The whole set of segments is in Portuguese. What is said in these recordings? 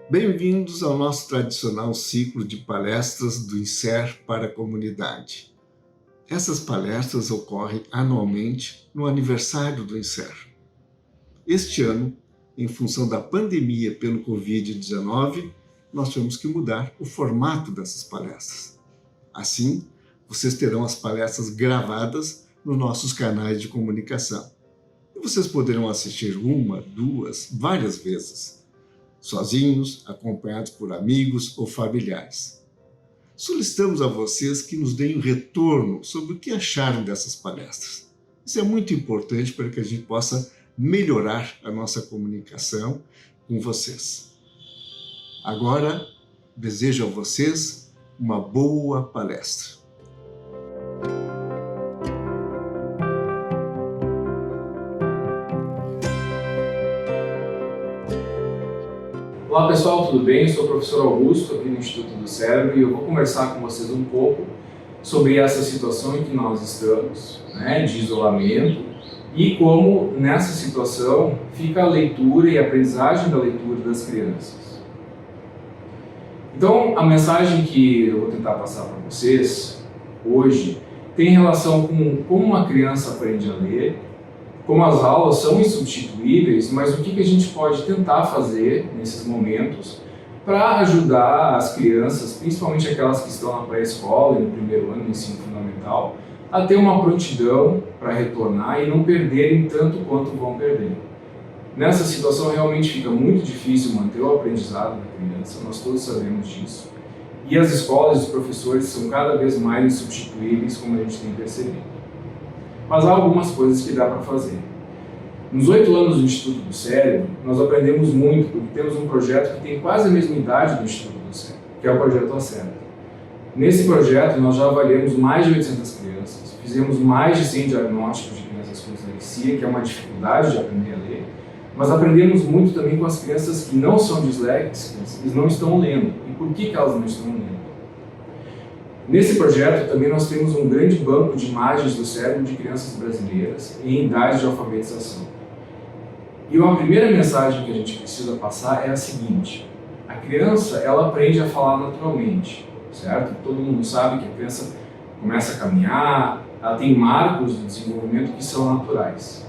Bem-vindos ao nosso tradicional ciclo de palestras do INSER para a comunidade. Essas palestras ocorrem anualmente no aniversário do INSER. Este ano, em função da pandemia pelo Covid-19, nós tivemos que mudar o formato dessas palestras. Assim, vocês terão as palestras gravadas nos nossos canais de comunicação. E vocês poderão assistir uma, duas, várias vezes, sozinhos, acompanhados por amigos ou familiares. Solicitamos a vocês que nos deem um retorno sobre o que acharam dessas palestras. Isso é muito importante para que a gente possa melhorar a nossa comunicação com vocês. Agora, desejo a vocês uma boa palestra. Olá pessoal, tudo bem? Eu sou o professor Augusto aqui no Instituto do Cérebro e eu vou conversar com vocês um pouco sobre essa situação em que nós estamos, de isolamento, e como nessa situação fica a leitura e a aprendizagem da leitura das crianças. Então, a mensagem que eu vou tentar passar para vocês hoje tem relação com como uma criança aprende a ler, como as aulas são insubstituíveis, mas o que a gente pode tentar fazer nesses momentos para ajudar as crianças, principalmente aquelas que estão na pré-escola e no primeiro ano do ensino fundamental, a ter uma prontidão para retornar e não perderem tanto quanto vão perder. Nessa situação realmente fica muito difícil manter o aprendizado da criança, nós todos sabemos disso. E as escolas e os professores são cada vez mais insubstituíveis, como a gente tem percebido. Mas há algumas coisas que dá para fazer. Nos 8 anos do Instituto do Cérebro, nós aprendemos muito, porque temos um projeto que tem quase a mesma idade do Instituto do Cérebro, que é o Projeto Acerta. Nesse projeto, nós já avaliamos mais de 800 crianças, fizemos mais de 100 diagnósticos de crianças com dislexia, que é uma dificuldade de aprender a ler, mas aprendemos muito também com as crianças que não são disléxicas e não estão lendo. E por que elas não estão lendo? Nesse projeto também nós temos um grande banco de imagens do cérebro de crianças brasileiras em idade de alfabetização. E uma primeira mensagem que a gente precisa passar é a seguinte: a criança, ela aprende a falar naturalmente, certo? Todo mundo sabe que a criança começa a caminhar, ela tem marcos do desenvolvimento que são naturais.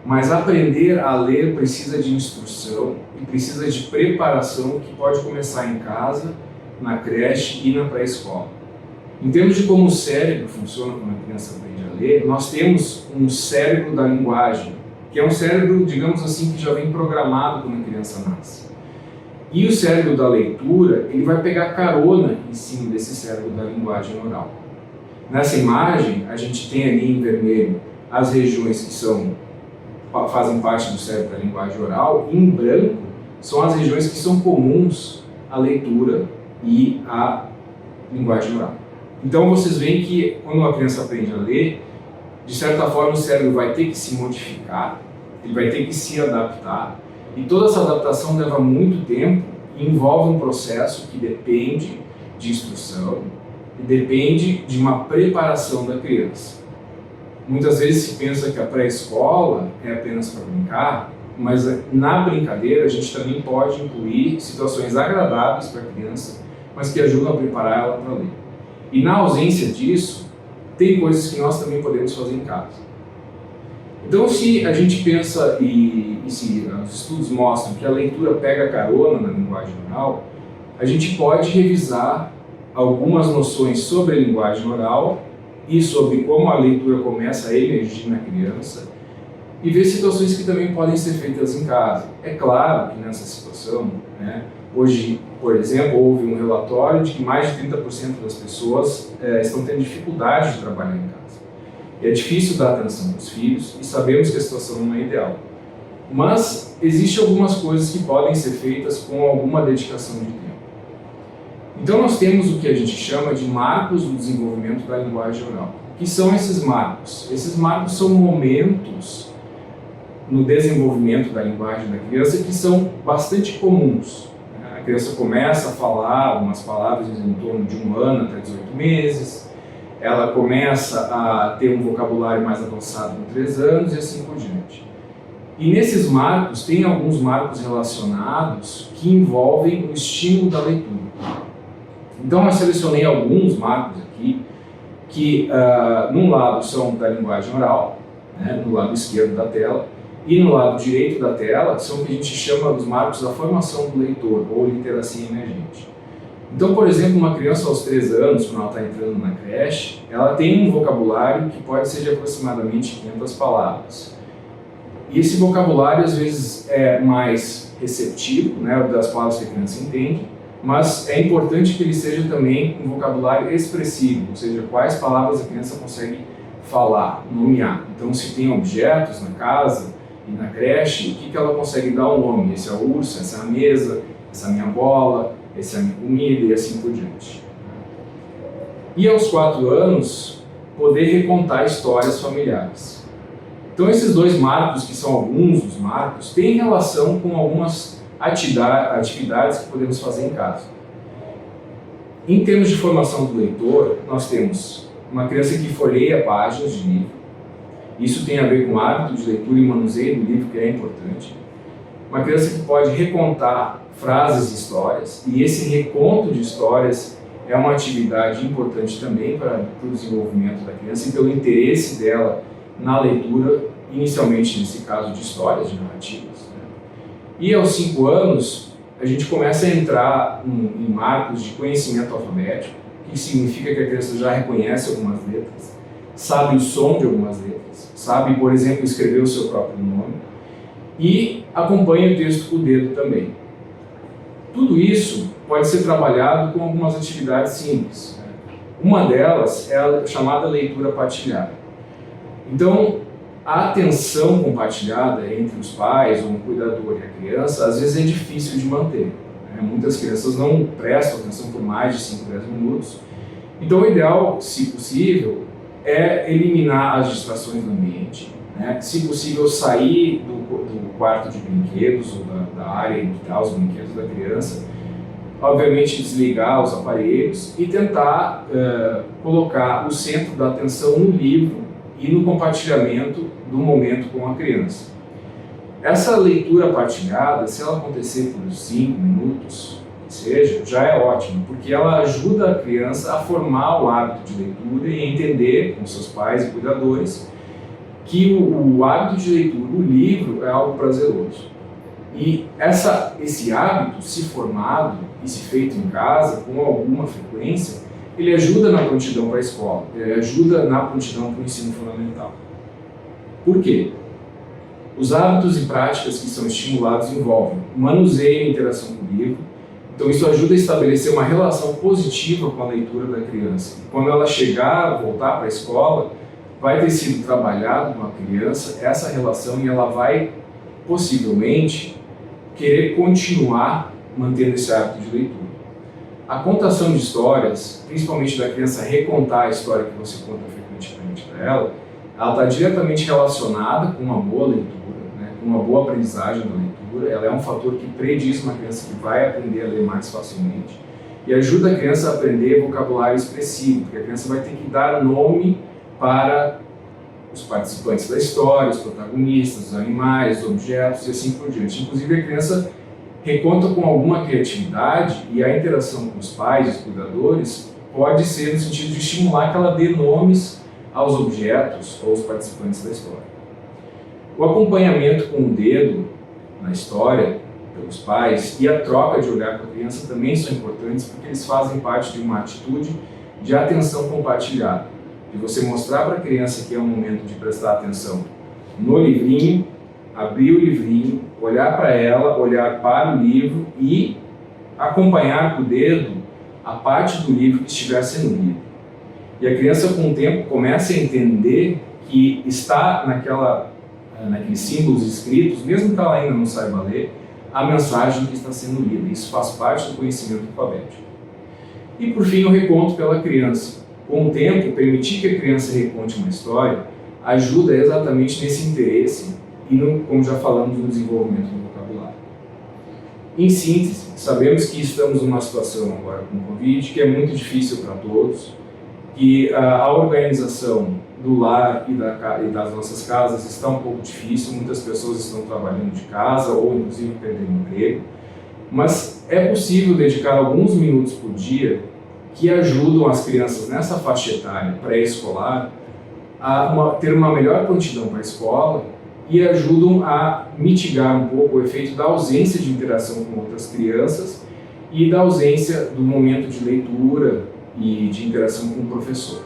Mas aprender a ler precisa de instrução e precisa de preparação que pode começar em casa, na creche e na pré-escola. Em termos de como o cérebro funciona quando a criança aprende a ler, nós temos um cérebro da linguagem, que é um cérebro, digamos assim, que já vem programado quando a criança nasce. E o cérebro da leitura, ele vai pegar carona em cima desse cérebro da linguagem oral. Nessa imagem, a gente tem ali em vermelho as regiões que fazem parte do cérebro da linguagem oral, e em branco são as regiões que são comuns à leitura e à linguagem oral. Então vocês veem que quando uma criança aprende a ler, de certa forma o cérebro vai ter que se modificar, ele vai ter que se adaptar, e toda essa adaptação leva muito tempo e envolve um processo que depende de instrução e depende de uma preparação da criança. Muitas vezes se pensa que a pré-escola é apenas para brincar, mas na brincadeira a gente também pode incluir situações agradáveis para a criança, mas que ajudam a preparar ela para ler. E na ausência disso, tem coisas que nós também podemos fazer em casa. Então, se a gente pensa e se os estudos mostram que a leitura pega carona na linguagem oral, a gente pode revisar algumas noções sobre a linguagem oral e sobre como a leitura começa a emergir na criança e ver situações que também podem ser feitas em casa. É claro que nessa situação, hoje, por exemplo, houve um relatório de que mais de 30% das pessoas estão tendo dificuldade de trabalhar em casa. E é difícil dar atenção para os filhos e sabemos que a situação não é ideal. Mas existem algumas coisas que podem ser feitas com alguma dedicação de tempo. Então nós temos o que a gente chama de marcos do desenvolvimento da linguagem oral. O que são esses marcos? Esses marcos são momentos no desenvolvimento da linguagem da criança que são bastante comuns. A criança começa a falar algumas palavras em torno de 1 ano até 18 meses, ela começa a ter um vocabulário mais avançado com 3 anos e assim por diante. E nesses marcos, tem alguns marcos relacionados que envolvem o estímulo da leitura. Então eu selecionei alguns marcos aqui, que num lado são da linguagem oral, né, no lado esquerdo da tela, e no lado direito da tela são o que a gente chama dos marcos da formação do leitor, ou literacia emergente. Então, por exemplo, uma criança aos 3 anos, quando ela está entrando na creche, ela tem um vocabulário que pode ser de aproximadamente 500 palavras. E esse vocabulário, às vezes, é mais receptivo, né, das palavras que a criança entende, mas é importante que ele seja também um vocabulário expressivo, ou seja, quais palavras a criança consegue falar, nomear. Então, se tem objetos na casa e na creche, o que ela consegue dar um nome? Esse é o urso, essa é a mesa, essa é a minha bola, essa é a minha comida e assim por diante. E aos 4 anos, poder recontar histórias familiares. Então esses dois marcos, que são alguns dos marcos, têm relação com algumas atividades que podemos fazer em casa. Em termos de formação do leitor, nós temos uma criança que folheia páginas de livro. Isso tem a ver com o hábito de leitura e manuseio do livro, que é importante. Uma criança que pode recontar frases e histórias, e esse reconto de histórias é uma atividade importante também para o desenvolvimento da criança e pelo interesse dela na leitura, inicialmente nesse caso de histórias, de narrativas. E aos 5 anos, a gente começa a entrar em marcos de conhecimento alfabético, que significa que a criança já reconhece algumas letras, sabe o som de algumas letras, sabe, por exemplo, escrever o seu próprio nome e acompanha o texto com o dedo também. Tudo isso pode ser trabalhado com algumas atividades simples. Uma delas é a chamada leitura partilhada. Então, a atenção compartilhada entre os pais, ou um cuidador e a criança, às vezes é difícil de manter. Muitas crianças não prestam atenção por mais de 5, 10 minutos. Então, o ideal, se possível, é eliminar as distrações do ambiente. Se possível, sair do quarto de brinquedos ou da área em que está os brinquedos da criança, obviamente desligar os aparelhos e tentar colocar o centro da atenção no livro e no compartilhamento do momento com a criança. Essa leitura partilhada, se ela acontecer por 5 minutos, que seja, já é ótimo, porque ela ajuda a criança a formar o hábito de leitura e a entender com seus pais e cuidadores que o hábito de leitura, o livro, é algo prazeroso. E esse hábito, se formado e se feito em casa, com alguma frequência, ele ajuda na prontidão para a escola, ele ajuda na prontidão para o ensino fundamental. Por quê? Os hábitos e práticas que são estimulados envolvem manuseio e interação com o livro, então isso ajuda a estabelecer uma relação positiva com a leitura da criança. Quando ela voltar para a escola, vai ter sido trabalhado com a criança essa relação e ela vai, possivelmente, querer continuar mantendo esse hábito de leitura. A contação de histórias, principalmente da criança recontar a história que você conta frequentemente para ela está diretamente relacionada com uma boa leitura, com uma boa aprendizagem da leitura. Ela é um fator que prediz uma criança que vai aprender a ler mais facilmente e ajuda a criança a aprender vocabulário expressivo, porque a criança vai ter que dar nome para os participantes da história, os protagonistas, os animais, os objetos e assim por diante. Inclusive, a criança reconta com alguma criatividade e a interação com os pais e os cuidadores pode ser no sentido de estimular que ela dê nomes aos objetos ou aos participantes da história. O acompanhamento com o dedo na história pelos pais e a troca de olhar com a criança também são importantes porque eles fazem parte de uma atitude de atenção compartilhada. De você mostrar para a criança que é um momento de prestar atenção no livrinho, abrir o livrinho, olhar para ela, olhar para o livro e acompanhar com o dedo a parte do livro que estiver sendo lido. E a criança, com o tempo, começa a entender que está naqueles símbolos escritos, mesmo que ela ainda não saiba ler, a mensagem que está sendo lida. Isso faz parte do conhecimento alfabético. E, por fim, o reconto pela criança. Com o tempo, permitir que a criança reconte uma história ajuda exatamente nesse interesse e, como já falamos, no desenvolvimento do vocabulário. Em síntese, sabemos que estamos numa situação agora com o Covid que é muito difícil para todos, que a organização do lar e das nossas casas está um pouco difícil, muitas pessoas estão trabalhando de casa ou inclusive perdendo emprego, mas é possível dedicar alguns minutos por dia que ajudam as crianças nessa faixa etária pré-escolar a ter uma melhor prontidão para a escola e ajudam a mitigar um pouco o efeito da ausência de interação com outras crianças e da ausência do momento de leitura e de interação com o professor.